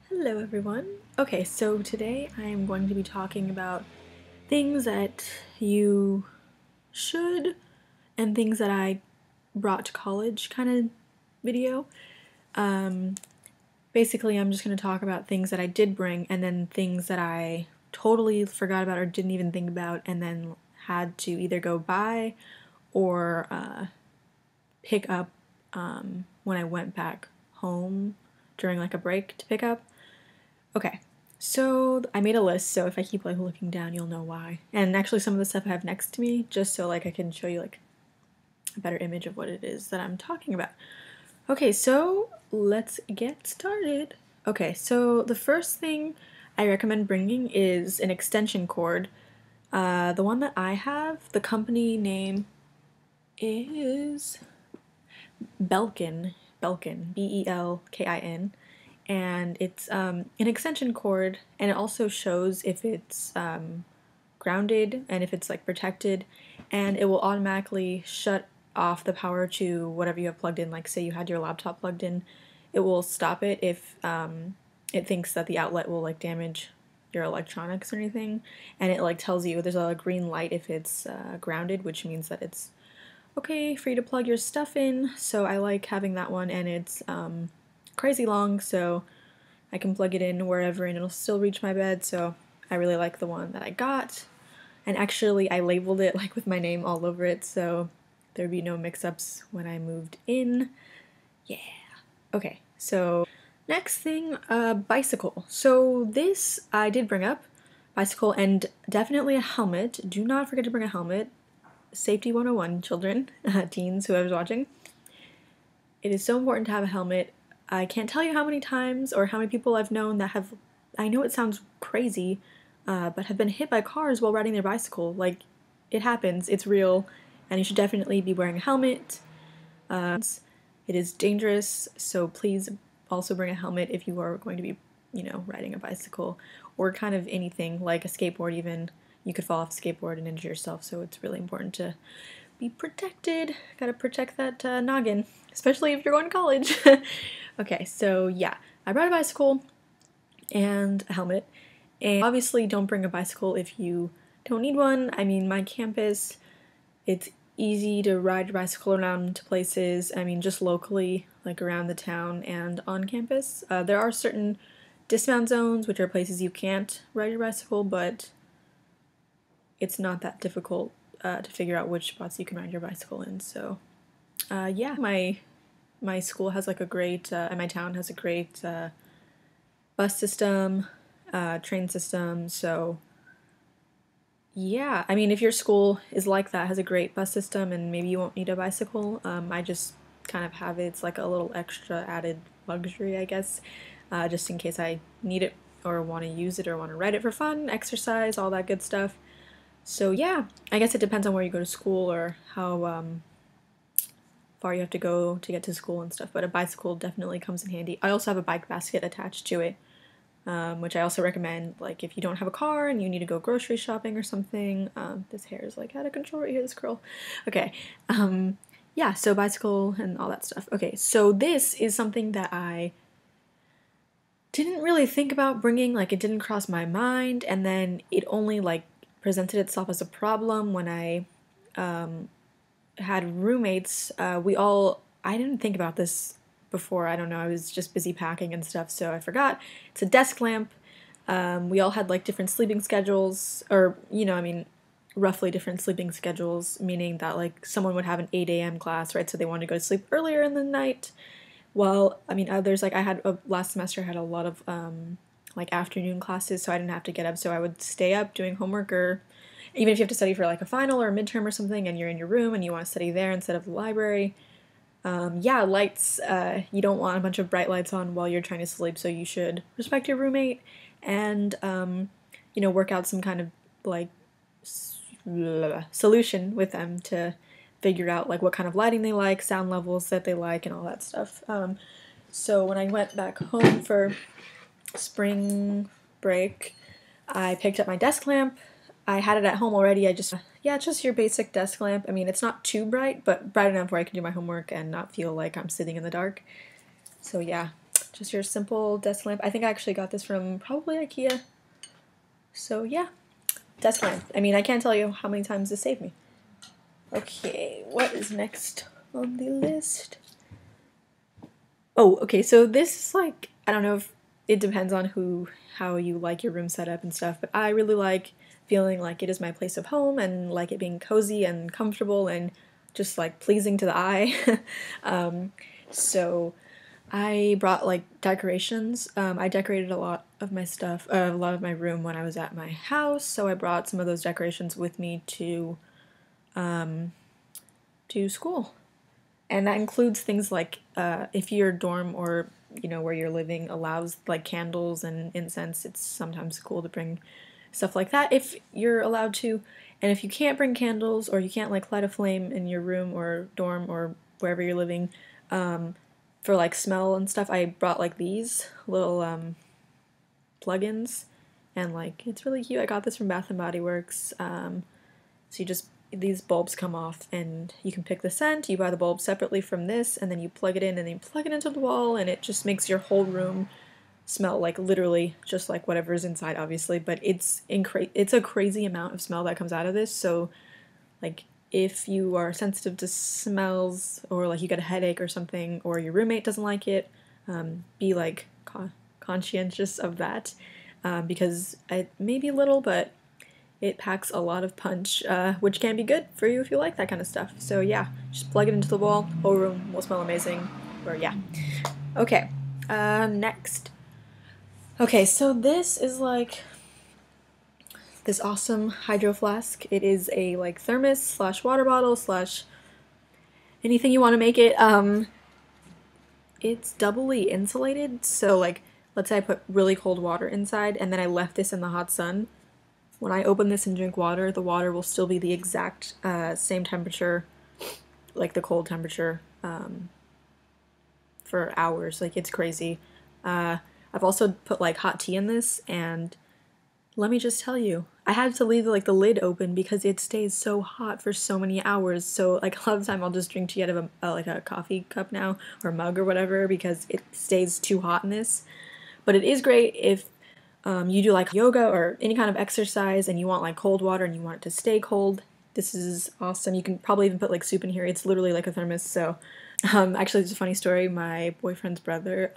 Hello everyone. Okay, so today I am going to be talking about things that you should and things that I brought to college kind of video. Um, Basically, I'm just going to talk about things that I did bring and then things that I totally forgot about or didn't even think about and then had to either go buy or pick up when I went back home during like a break to pick up. Okay, so I made a list, so if I keep like looking down, you'll know why. And actually some of the stuff I have next to me, just so like I can show you like a better image of what it is that I'm talking about. Okay, so let's get started. Okay, so the first thing I recommend bringing is an extension cord. The one that I have, the company name is Belkin, Belkin, and it's an extension cord, and it also shows if it's grounded and if it's like protected, and it will automatically shut off the power to whatever you have plugged in. Like say you had your laptop plugged in, it will stop it if it thinks that the outlet will like damage your electronics or anything, and it like tells you there's a green light if it's grounded, which means that it's okay for you to plug your stuff in. So I like having that one, and it's crazy long, so I can plug it in wherever and it'll still reach my bed. So I really like the one that I got. And actually I labeled it like with my name all over it, so there'd be no mix-ups when I moved in. Yeah. Okay, so next thing, bicycle. So this I did bring up, bicycle, and definitely a helmet. Do not forget to bring a helmet. Safety 101, children, teens, whoever's watching. It is so important to have a helmet. I can't tell you how many times or how many people I've known that have, I know it sounds crazy, but have been hit by cars while riding their bicycle. Like, it happens, it's real, and you should definitely be wearing a helmet. It is dangerous, so please also bring a helmet if you are going to be, riding a bicycle or kind of anything like a skateboard even. You could fall off a skateboard and injure yourself, so it's really important to be protected. Gotta protect that noggin, especially if you're going to college. Okay, so yeah, I brought a bicycle and a helmet, and obviously don't bring a bicycle if you don't need one. I mean, my campus, it's easy to ride your bicycle around to places, I mean, just locally, like around the town and on campus. There are certain dismount zones, which are places you can't ride your bicycle, but it's not that difficult to figure out which spots you can ride your bicycle in. So yeah, my school has like a great, and my town has a great bus system, train system. So yeah, I mean, if your school is like that, has a great bus system, and maybe you won't need a bicycle, I just kind of have it. It's like a little extra added luxury, I guess, just in case I need it or want to use it or want to ride it for fun, exercise, all that good stuff. So yeah, I guess it depends on where you go to school or how far you have to go to get to school and stuff, but a bicycle definitely comes in handy. I also have a bike basket attached to it, which I also recommend, like if you don't have a car and you need to go grocery shopping or something. This hair is like out of control right here, this curl. Okay, yeah, so bicycle and all that stuff. Okay, so this is something that I didn't really think about bringing, like it didn't cross my mind, and then it only like presented itself as a problem when I had roommates. I didn't think about this before, I don't know, I was just busy packing and stuff, so I forgot. It's a desk lamp. We all had like different sleeping schedules, or, I mean, roughly different sleeping schedules, meaning that like someone would have an 8 a.m. class, right, so they wanted to go to sleep earlier in the night. Well, I mean, others, like I had, last semester I had a lot of like afternoon classes, so I didn't have to get up, so I would stay up doing homework, or even if you have to study for like a final or a midterm or something and you're in your room and you want to study there instead of the library. Yeah, lights, you don't want a bunch of bright lights on while you're trying to sleep, so you should respect your roommate and, work out some kind of like solution with them to figure out like what kind of lighting they like, sound levels that they like, and all that stuff. So when I went back home for spring break, I picked up my desk lamp. I had it at home already. Yeah, it's just your basic desk lamp. I mean, it's not too bright, but bright enough where I can do my homework and not feel like I'm sitting in the dark. So yeah, just your simple desk lamp. I think I actually got this from probably IKEA. So yeah, desk lamp. I mean, I can't tell you how many times this saved me. Okay, what is next on the list? Oh, okay, so this is like, I don't know if it depends on how you like your room set up and stuff, but I really like feeling like it is my place of home and like it being cozy and comfortable and just like pleasing to the eye. So I brought like decorations. I decorated a lot of my stuff, a lot of my room when I was at my house, so I brought some of those decorations with me to school. And that includes things like if your dorm or where you're living allows like candles and incense, it's sometimes cool to bring stuff like that if you're allowed to. And if you can't bring candles or you can't like light a flame in your room or dorm or wherever you're living, for like smell and stuff, I brought like these little plugins, and like it's really cute. I got this from Bath and Body Works. So you just these bulbs come off and you can pick the scent, you buy the bulb separately from this, and then you plug it in and then you plug it into the wall, and it just makes your whole room smell like literally just like whatever is inside, obviously, but it's a crazy amount of smell that comes out of this. So like if you are sensitive to smells or like you get a headache or something or your roommate doesn't like it, be like conscientious of that, because it may be little, but it packs a lot of punch, which can be good for you if you like that kind of stuff. So yeah, just plug it into the wall, whole room will smell amazing. Or yeah. Okay, next. Okay, so this is like this awesome hydro flask. It is a like thermos slash water bottle slash anything you want to make it. It's doubly insulated, so like let's say I put really cold water inside and then I left this in the hot sun. When I open this and drink water, the water will still be the exact same temperature, like the cold temperature, for hours. Like, it's crazy. I've also put like hot tea in this, and let me just tell you, I had to leave like the lid open because it stays so hot for so many hours. So like a lot of the time I'll just drink tea out of like a coffee cup now or mug or whatever because it stays too hot in this. But it is great if you do like yoga or any kind of exercise and you want like cold water and you want it to stay cold. This is awesome. You can probably even put like soup in here. It's literally like a thermos. So actually, it's a funny story. My boyfriend's brother,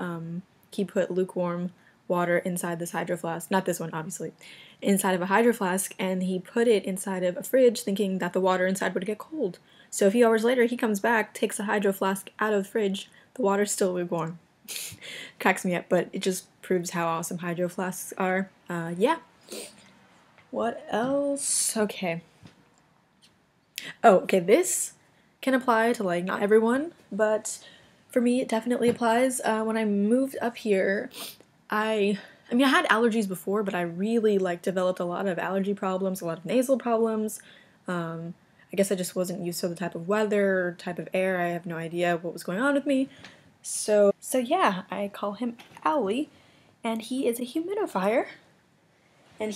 he put lukewarm water inside this hydro flask. Not this one, obviously. Inside of a hydro flask, and he put it inside of a fridge thinking that the water inside would get cold. So a few hours later, he comes back, takes a hydro flask out of the fridge. The water's still lukewarm. Cracks me up, but it just proves how awesome hydro flasks are. Yeah. What else? Okay. Oh, okay, this can apply to, like, not everyone, but for me, it definitely applies. When I moved up here, I mean, I had allergies before, but I really, like, developed a lot of allergy problems, a lot of nasal problems. I guess I just wasn't used to the type of weather or type of air. I have no idea what was going on with me. So yeah, I call him Owly, and he is a humidifier, and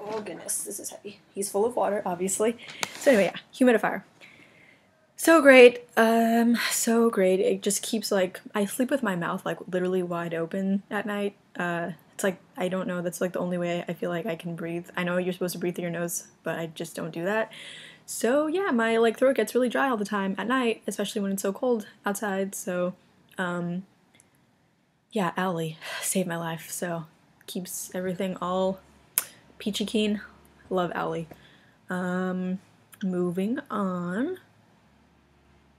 oh goodness, this is heavy. He's full of water, obviously. So anyway, yeah, humidifier. So great, so great. It just keeps like, I sleep with my mouth like literally wide open at night. It's like, I don't know, that's like the only way I feel like I can breathe. I know you're supposed to breathe through your nose, but I just don't do that. So yeah, my like throat gets really dry all the time at night, especially when it's so cold outside. So yeah, Owly saved my life. So keeps everything all peachy keen. Love Owly. Moving on.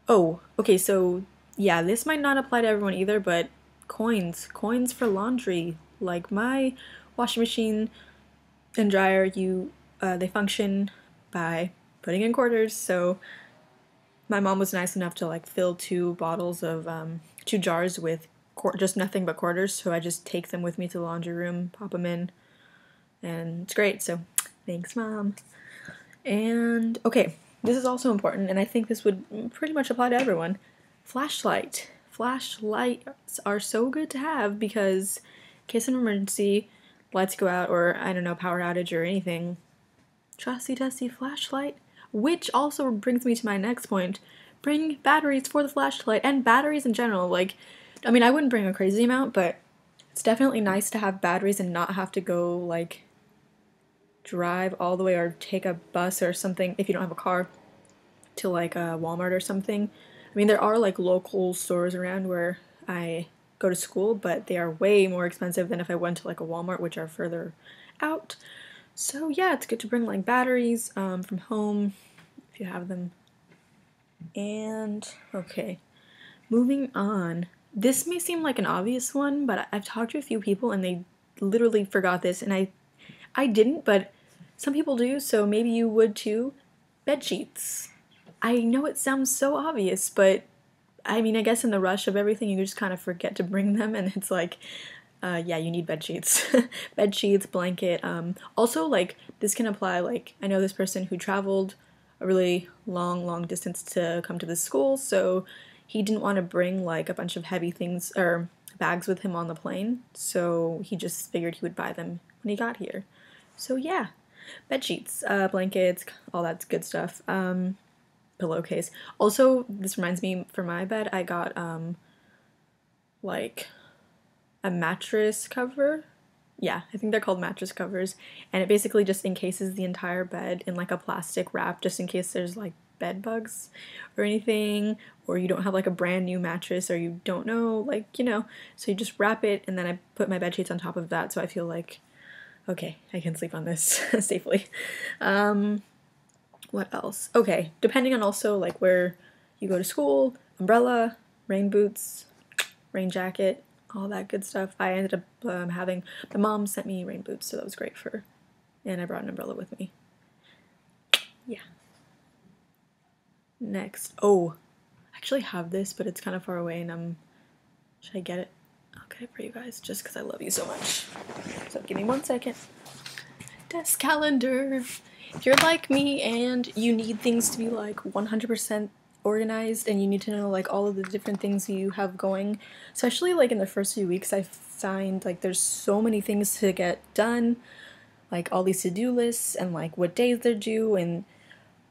Oh, okay, so yeah, this might not apply to everyone either, but coins for laundry. Like my washing machine and dryer, they function by putting in quarters. So my mom was nice enough to like fill two jars with just nothing but quarters. So I just take them with me to the laundry room, pop them in, and it's great. So thanks, Mom. And okay, this is also important, and I think this would pretty much apply to everyone. Flashlight. Flashlights are so good to have because in case of an emergency, lights go out, or I don't know, power outage or anything. Trusty dusty flashlight. Which also brings me to my next point. Bring batteries for the flashlight, and batteries in general. Like, I mean, I wouldn't bring a crazy amount, but it's definitely nice to have batteries and not have to go like drive all the way or take a bus or something if you don't have a car to like a Walmart or something. I mean, there are like local stores around where I go to school, but they are way more expensive than if I went to like a Walmart, which are further out. So yeah, it's good to bring like batteries from home if you have them. And okay, moving on. This may seem like an obvious one, but I've talked to a few people and they literally forgot this, and I didn't, but some people do, so maybe you would too. Bed sheets. I know it sounds so obvious, but I mean, I guess in the rush of everything, you just kind of forget to bring them, and it's like, yeah, you need bed sheets. Bed sheets, blanket. Also, like, this can apply, like, I know this person who traveled a really long distance to come to this school, so he didn't want to bring, like, a bunch of heavy things or bags with him on the plane, so he just figured he would buy them when he got here. So, yeah, bed sheets, blankets, all that good stuff. Pillowcase. Also, this reminds me, for my bed, I got, like, a mattress cover. Yeah, I think they're called mattress covers. And it basically just encases the entire bed in, like, a plastic wrap, just in case there's, like, bed bugs or anything, or you don't have, like, a brand new mattress, or you don't know, like, you know. So you just wrap it, and then I put my bed sheets on top of that, so I feel like, okay, I can sleep on this safely. What else? Okay, depending on also like where you go to school, umbrella, rain boots, rain jacket, all that good stuff. I ended up having, my mom sent me rain boots, so that was great for, and I brought an umbrella with me. Yeah. Next. Oh, I actually have this, but it's kind of far away, and should I get it? I'll get it for you guys, just because I love you so much. So give me 1 second. Desk calendar. If you're like me and you need things to be like 100% organized and you need to know like all of the different things you have going, especially like in the first few weeks, I find like there's so many things to get done, like all these to-do lists and like what days they're due, and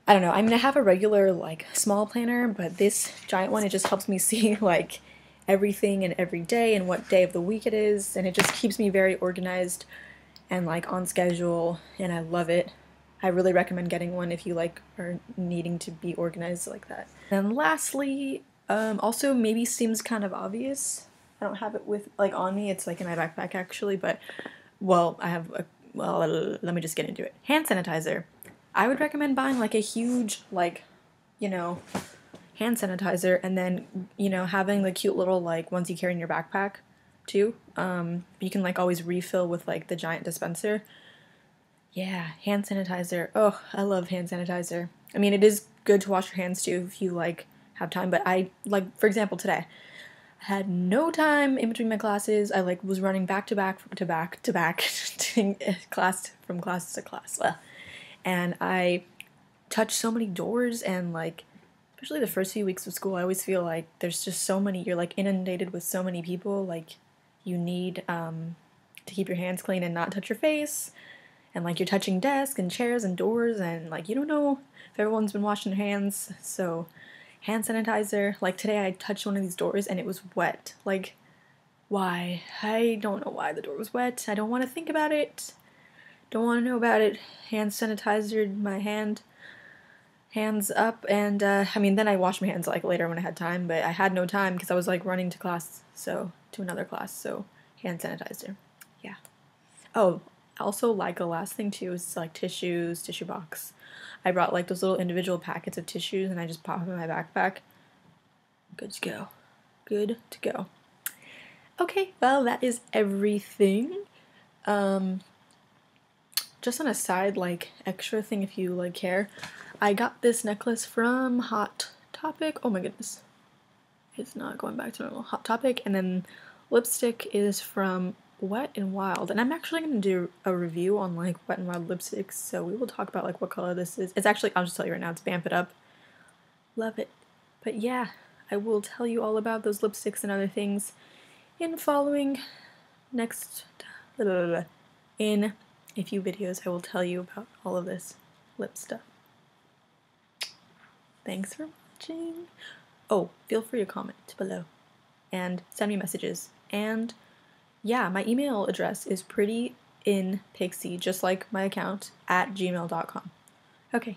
I don't know. I mean, I have a regular like small planner, but this giant one, it just helps me see like everything and every day and what day of the week it is, and it just keeps me very organized and like on schedule, and I love it. I really recommend getting one if you like are needing to be organized like that. And lastly, also maybe seems kind of obvious. I don't have it with like on me. It's like in my backpack actually, but well, I have a, well, let me just get into it. Hand sanitizer. I would recommend buying like a huge like, you know, hand sanitizer, and then, you know, having the cute little like ones you carry in your backpack too. You can like always refill with like the giant dispenser. Yeah, hand sanitizer. Oh, I love hand sanitizer. I mean, it is good to wash your hands too if you like have time, but I like, for example, today I had no time in between my classes. I like was running back to back to back to back to class, from class to class. And I touched so many doors, and like especially the first few weeks of school, I always feel like there's just so many, you're like inundated with so many people, like you need to keep your hands clean and not touch your face. And like you're touching desks and chairs and doors, and like you don't know if everyone's been washing their hands. So hand sanitizer. Like today I touched one of these doors and it was wet. Like why? I don't know why the door was wet. I don't want to think about it. Don't want to know about it. Hand sanitizer my hands up, and I mean then I washed my hands like later when I had time, but I had no time because I was like running to class, so to another class. So hand sanitizer. Yeah. Oh, also like the last thing too is like tissues, tissue box. I brought like those little individual packets of tissues and I just pop them in my backpack. Good to go. Good to go. Okay, well that is everything. Just on a side like extra thing if you like care, I got this necklace from Hot Topic. Oh my goodness. It's not going back to normal. Hot Topic, and then lipstick is from Wet and Wild, and I'm actually going to do a review on like Wet and Wild lipsticks, so we will talk about like what color this is. It's actually, I'll just tell you right now, it's Vamp It Up. Love it. But yeah, I will tell you all about those lipsticks and other things in following next, in a few videos. I will tell you about all of this lip stuff. Thanks for watching. Oh, feel free to comment below. and send me messages. And yeah, my email address is prettyinpixie, just like my account, @gmail.com. Okay,